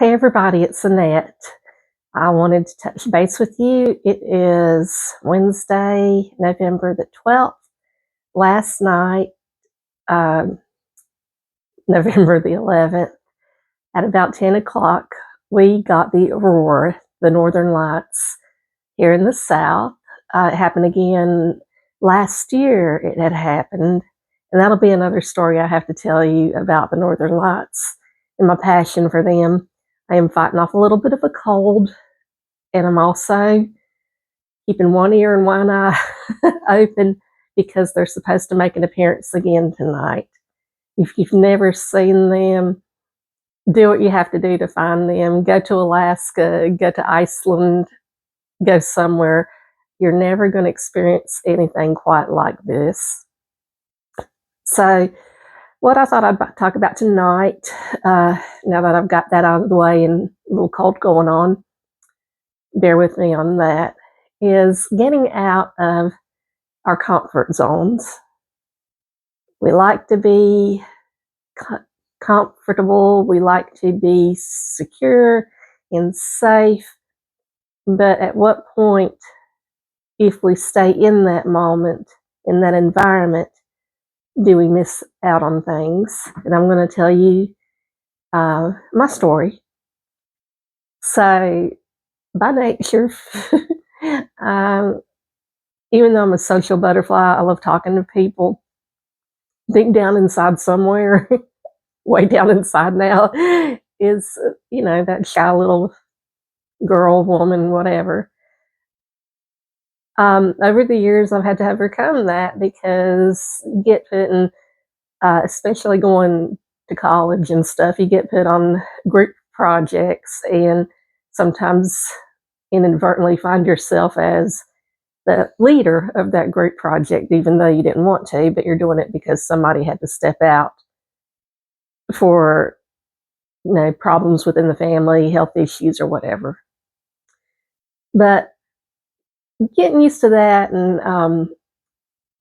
Hey everybody, it's Annette. I wanted to touch base with you. It is Wednesday, November the 12th. Last night, um, November the 11th, at about 10 o'clock, we got the aurora, the northern lights here in the south. It happened again last year, it had happened. And that'll be another story I have to tell you about the northern lights and my passion for them. I am fighting off a little bit of a cold, and I'm also keeping one ear and one eye open because they're supposed to make an appearance again tonight. If you've never seen them, do what you have to do to find them. Go to Alaska, go to Iceland, go somewhere. You're never going to experience anything quite like this. So, what I thought I'd talk about tonight, now that I've got that out of the way and a little cold going on, bear with me on that, is getting out of our comfort zones. We like to be comfortable, we like to be secure and safe, but at what point, if we stay in that moment, in that environment, do we miss out on things? And I'm going to tell you my story. So, by nature, even though I'm a social butterfly, I love talking to people. Deep down inside somewhere, way down inside now, is, that shy little girl, woman, whatever. Over the years, I've had to overcome that because you get put in, especially going to college and stuff, you get put on group projects and sometimes inadvertently find yourself as the leader of that group project, even though you didn't want to, but you're doing it because somebody had to step out for, problems within the family, health issues or whatever. But getting used to that and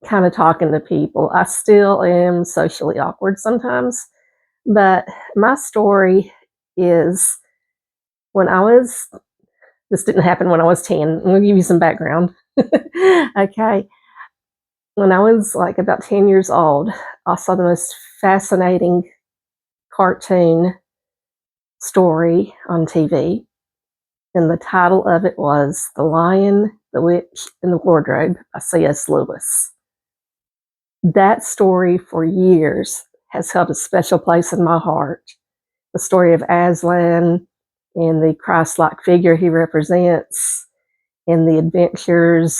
kind of talking to people, I still am socially awkward sometimes. But my story is this didn't happen when I was 10. I'm going to give you some background. Okay. When I was like about 10 years old, I saw the most fascinating cartoon story on TV. And the title of it was The Lion, the Witch, and the Wardrobe by C.S. Lewis. That story for years has held a special place in my heart. The story of Aslan and the Christ-like figure he represents, and the adventures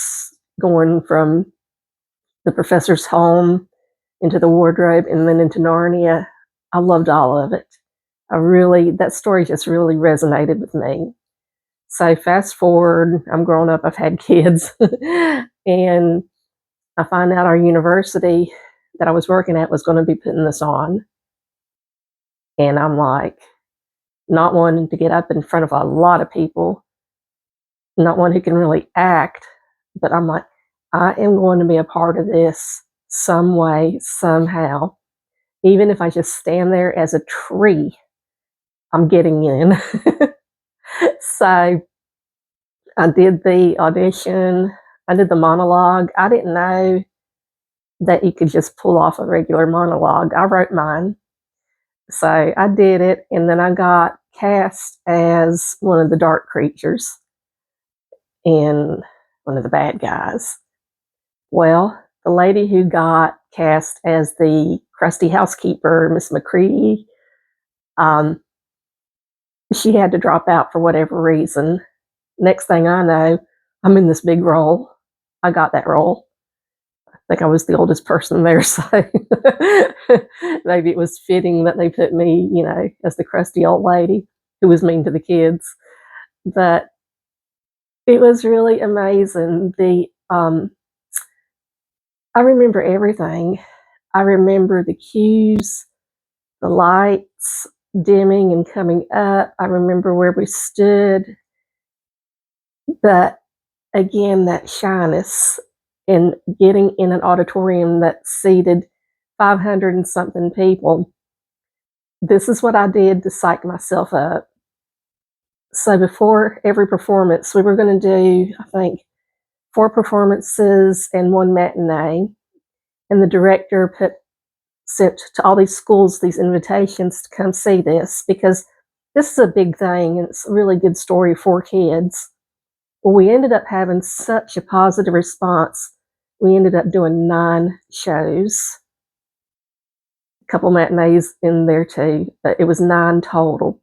going from the professor's home into the wardrobe and then into Narnia. I loved all of it. That story just really resonated with me. So fast forward, I'm grown up, I've had kids, and I find out our university that I was working at was going to be putting this on. And I'm like, not one to get up in front of a lot of people, not one who can really act, but I'm like, I am going to be a part of this some way, somehow. Even if I just stand there as a tree, I'm getting in. So I did the audition, I did the monologue. I didn't know that you could just pull off a regular monologue. I wrote mine. So I did it, and then I got cast as one of the dark creatures and one of the bad guys. Well, the lady who got cast as the crusty housekeeper, Miss McCready, she had to drop out for whatever reason. Next thing I know, I'm in this big role. I got that role. I think I was the oldest person there, so maybe it was fitting that they put me, as the crusty old lady who was mean to the kids. But it was really amazing. I remember everything. I remember the cues, the lights dimming and coming up. I remember where we stood. But again, that shyness and getting in an auditorium that seated 500 and something people. This is what I did to psych myself up. So before every performance, we were going to do, I think, 4 performances and 1 matinee. And the director sent to all these schools these invitations to come see this, because this is a big thing and it's a really good story for kids. Well, we ended up having such a positive response. We ended up doing 9 shows, a couple matinees in there too, but it was 9 total.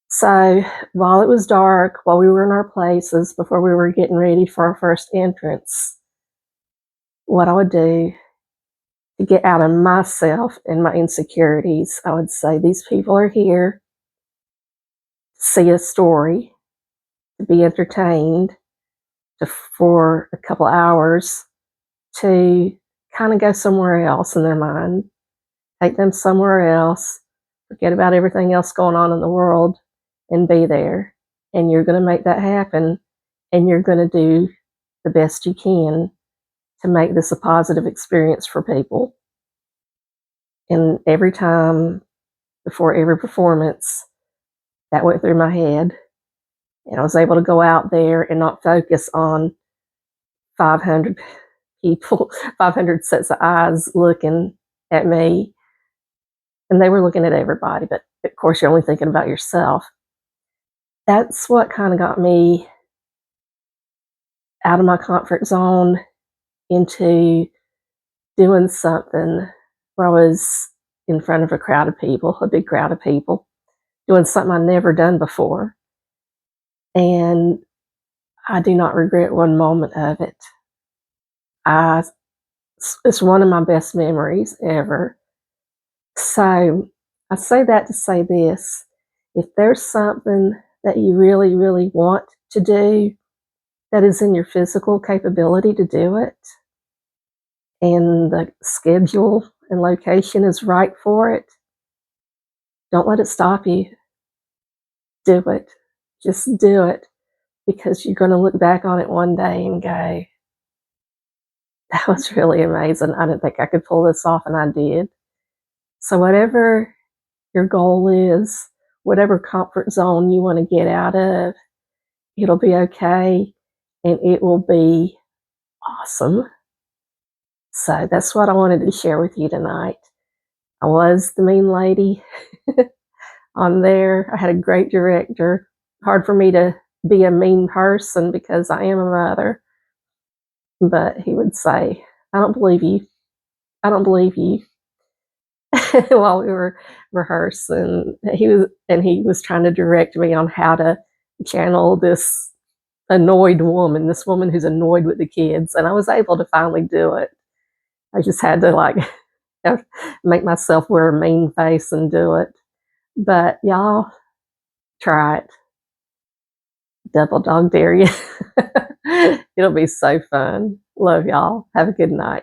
So while it was dark, while we were in our places, before we were getting ready for our first entrance, what I would do to get out of myself and my insecurities, I would say, these people are here to see a story, to be entertained, for a couple hours, to kind of go somewhere else in their mind, take them somewhere else, forget about everything else going on in the world, and be there. And you're going to make that happen, and you're going to do the best you can to make this a positive experience for people. And every time, before every performance, that went through my head. And I was able to go out there and not focus on 500 people, 500 sets of eyes looking at me. And they were looking at everybody, but of course, you're only thinking about yourself. That's what kind of got me out of my comfort zone into doing something where I was in front of a crowd of people, a big crowd of people, doing something I'd never done before. And I do not regret one moment of it. It's one of my best memories ever. So I say that to say this: if there's something that you really, really want to do that is in your physical capability to do it, and the schedule and location is right for it, don't let it stop you. Do it. Just do it, because you're going to look back on it one day and go, that was really amazing. I didn't think I could pull this off, and I did. So whatever your goal is, whatever comfort zone you want to get out of, it'll be okay, and it will be awesome. So that's what I wanted to share with you tonight. I was the mean lady on there. I had a great director. Hard for me to be a mean person because I am a mother. But he would say, I don't believe you. I don't believe you. While we were rehearsing, he was trying to direct me on how to channel this annoyed woman, this woman who's annoyed with the kids, and I was able to finally do it. I just had to make myself wear a mean face and do it. But y'all, try it. Double dog dare you. It'll be so fun. Love y'all. Have a good night.